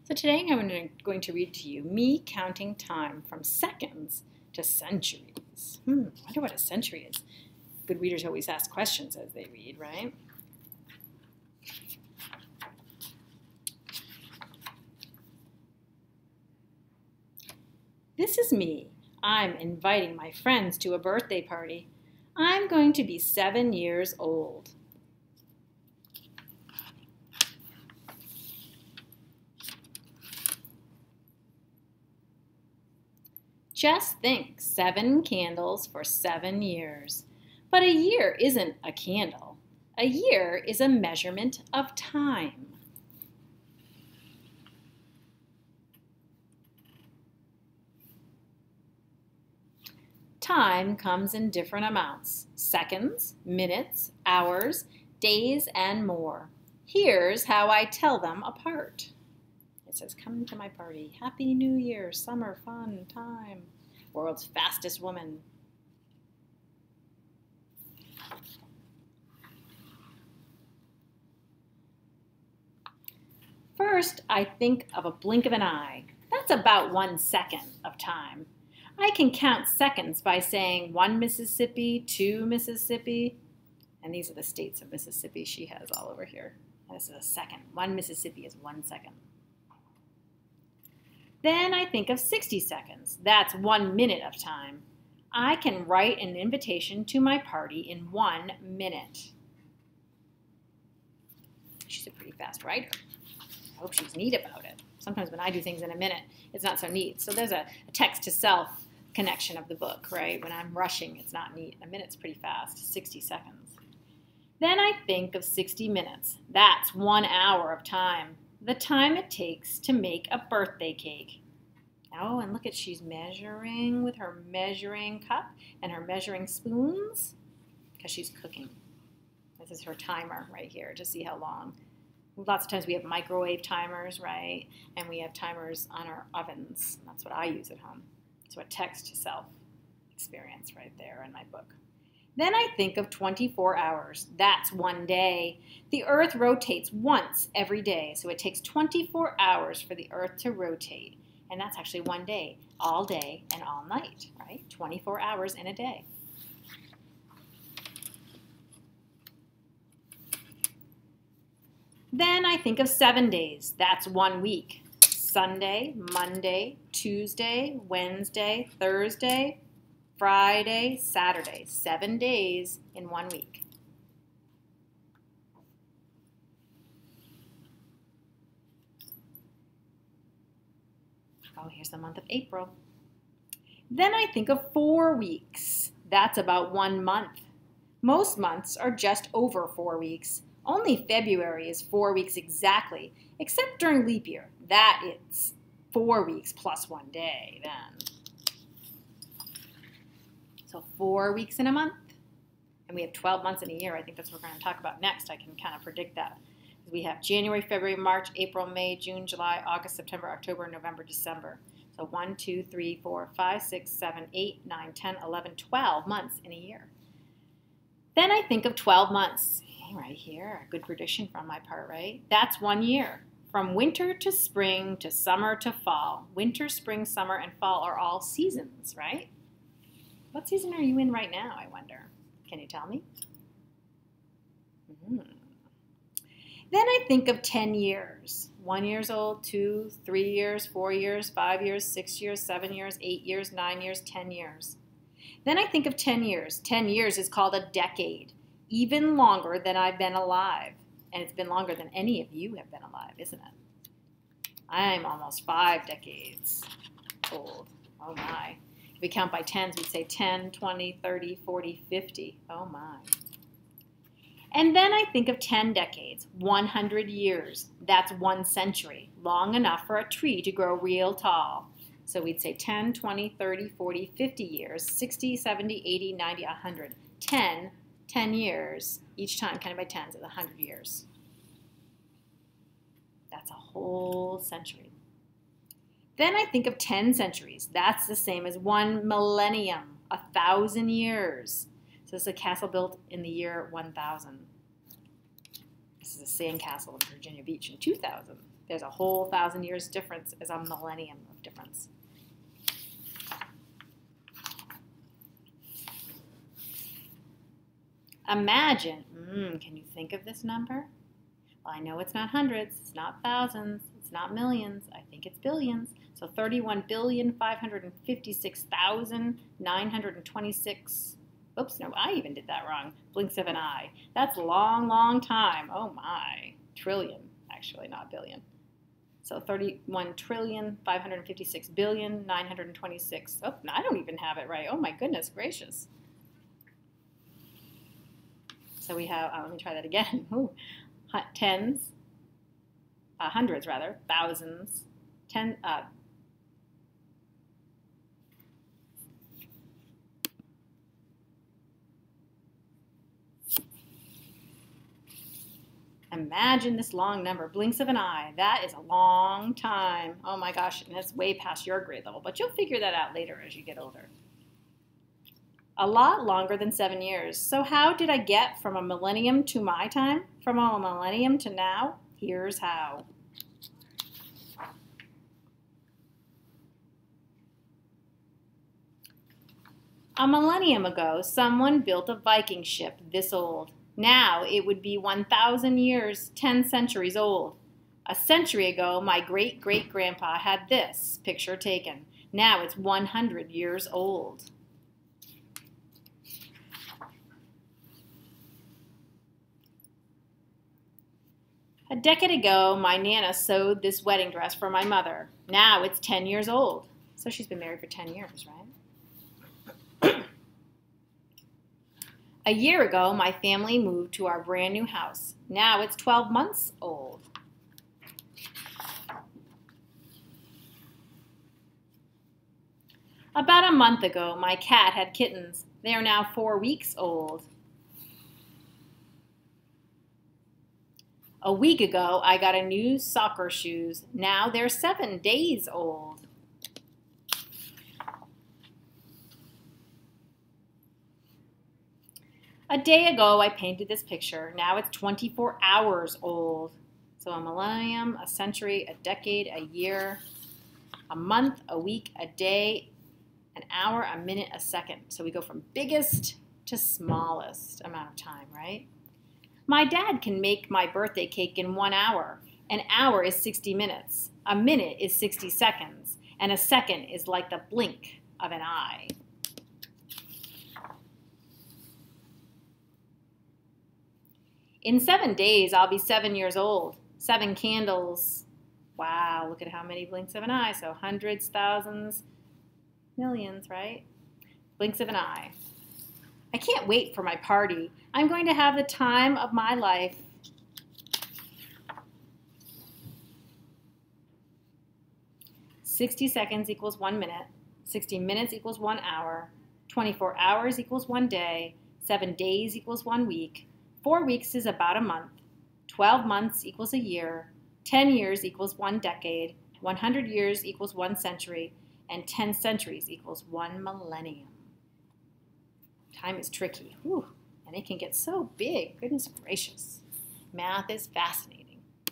So today I'm going to read to you Me Counting Time from Seconds to Centuries. I wonder what a century is. Good readers always ask questions as they read, right? This is me. I'm inviting my friends to a birthday party. I'm going to be 7 years old. Just think, 7 candles for 7 years. But a year isn't a candle. A year is a measurement of time. Time comes in different amounts: seconds, minutes, hours, days, and more. Here's how I tell them apart. It says, come to my party. Happy New Year, summer, fun, time. World's fastest woman. First, I think of a blink of an eye. That's about 1 second of time. I can count seconds by saying 1 Mississippi, 2 Mississippi, and these are the states of Mississippi she has all over here. And this is a second. 1 Mississippi is 1 second. Then I think of 60 seconds. That's 1 minute of time. I can write an invitation to my party in 1 minute. She's a pretty fast writer. I hope she's neat about it. Sometimes when I do things in a minute, it's not so neat. So there's a text-to-self connection of the book, right? When I'm rushing, it's not neat. A minute's pretty fast, 60 seconds. Then I think of 60 minutes. That's 1 hour of time. The time it takes to make a birthday cake. Oh, and look at, she's measuring with her measuring cup and her measuring spoons because she's cooking. This is her timer right here to see how long. Lots of times we have microwave timers, right? And we have timers on our ovens. That's what I use at home. So a text-to-self experience right there in my book. Then I think of 24 hours. That's 1 day. The Earth rotates once every day, so it takes 24 hours for the Earth to rotate. And that's actually 1 day all and all night, right? 24 hours in a day. Then I think of 7 days. That's 1 week. Sunday, Monday, Tuesday, Wednesday, Thursday, Friday, Saturday. 7 days in 1 week. Oh, here's the month of April. Then I think of 4 weeks. That's about 1 month. Most months are just over 4 weeks. Only February is 4 weeks exactly, except during leap year. That it's 4 weeks plus 1 day then. So 4 weeks in a month, and we have 12 months in a year. I think that's what we're going to talk about next. I can kind of predict that. We have January, February, March, April, May, June, July, August, September, October, November, December. So 1, 2, 3, 4, 5, 6, 7, 8, 9, 10, 11, 12 months in a year. Then I think of 12 months. Right here, a good prediction from my part, right? That's 1 year. From winter to spring to summer to fall. Winter, spring, summer, and fall are all seasons, right? What season are you in right now, I wonder? Can you tell me? Then I think of 10 years. 1 year old, 2, 3 years, 4 years, 5 years, 6 years, 7 years, 8 years, 9 years, 10 years. Then I think of 10 years. 10 years is called a decade. Even longer than I've been alive. And it's been longer than any of you have been alive, isn't it? I'm almost 5 decades old. Oh my. If we count by tens, we'd say 10, 20, 30, 40, 50. Oh my. And then I think of 10 decades, 100 years. That's 1 century, long enough for a tree to grow real tall. So we'd say 10, 20, 30, 40, 50 years, 60, 70, 80, 90, 100. 10 years, each time counted by tens is 100 years. That's a whole century. Then I think of 10 centuries. That's the same as 1 millennium, 1,000 years. So this is a castle built in the year 1000. This is a sand castle in Virginia Beach in 2000. There's a whole 1,000 years difference as a millennium of difference. Imagine, can you think of this number? Well, I know it's not hundreds, it's not thousands, it's not millions, I think it's billions. So 31,556,926, oops, no, I even did that wrong, blinks of an eye. That's a long, long time, oh my, trillion, actually not billion. So 31,556,926, oh, I don't even have it right, oh my goodness gracious. So we have, let me try that again. Ooh. Tens, hundreds rather, thousands, imagine this long number, blinks of an eye. That is a long time. Oh my gosh, and it's way past your grade level, but you'll figure that out later as you get older. A lot longer than 7 years. So how did I get from a millennium to my time? From a millennium to now? Here's how. A millennium ago, someone built a Viking ship this old. Now it would be 1,000 years, 10 centuries old. A century ago, my great-great-grandpa had this picture taken. Now it's 100 years old. A decade ago, my Nana sewed this wedding dress for my mother. Now it's 10 years old. So she's been married for 10 years, right? A year ago, my family moved to our brand new house. Now it's 12 months old. About a month ago, my cat had kittens. They are now 4 weeks old. A week ago, I got a new soccer shoes. Now they're 7 days old. A day ago, I painted this picture. Now it's 24 hours old. So a millennium, a century, a decade, a year, a month, a week, a day, an hour, a minute, a second. So we go from biggest to smallest amount of time, right? My dad can make my birthday cake in 1 hour. An hour is 60 minutes. A minute is 60 seconds. And a second is like the blink of an eye. In 7 days, I'll be 7 years old. 7 candles. Wow, look at how many blinks of an eye. So hundreds, thousands, millions, right? Blinks of an eye. I can't wait for my party. I'm going to have the time of my life. "60 seconds equals 1 minute. 60 minutes equals 1 hour. 24 hours equals 1 day. 7 days equals 1 week. 4 weeks is about a month. 12 months equals a year. 10 years equals 1 decade. 100 years equals 1 century. And 10 centuries equals 1 millennium." Time is tricky, whew, and it can get so big. Goodness gracious. Math is fascinating.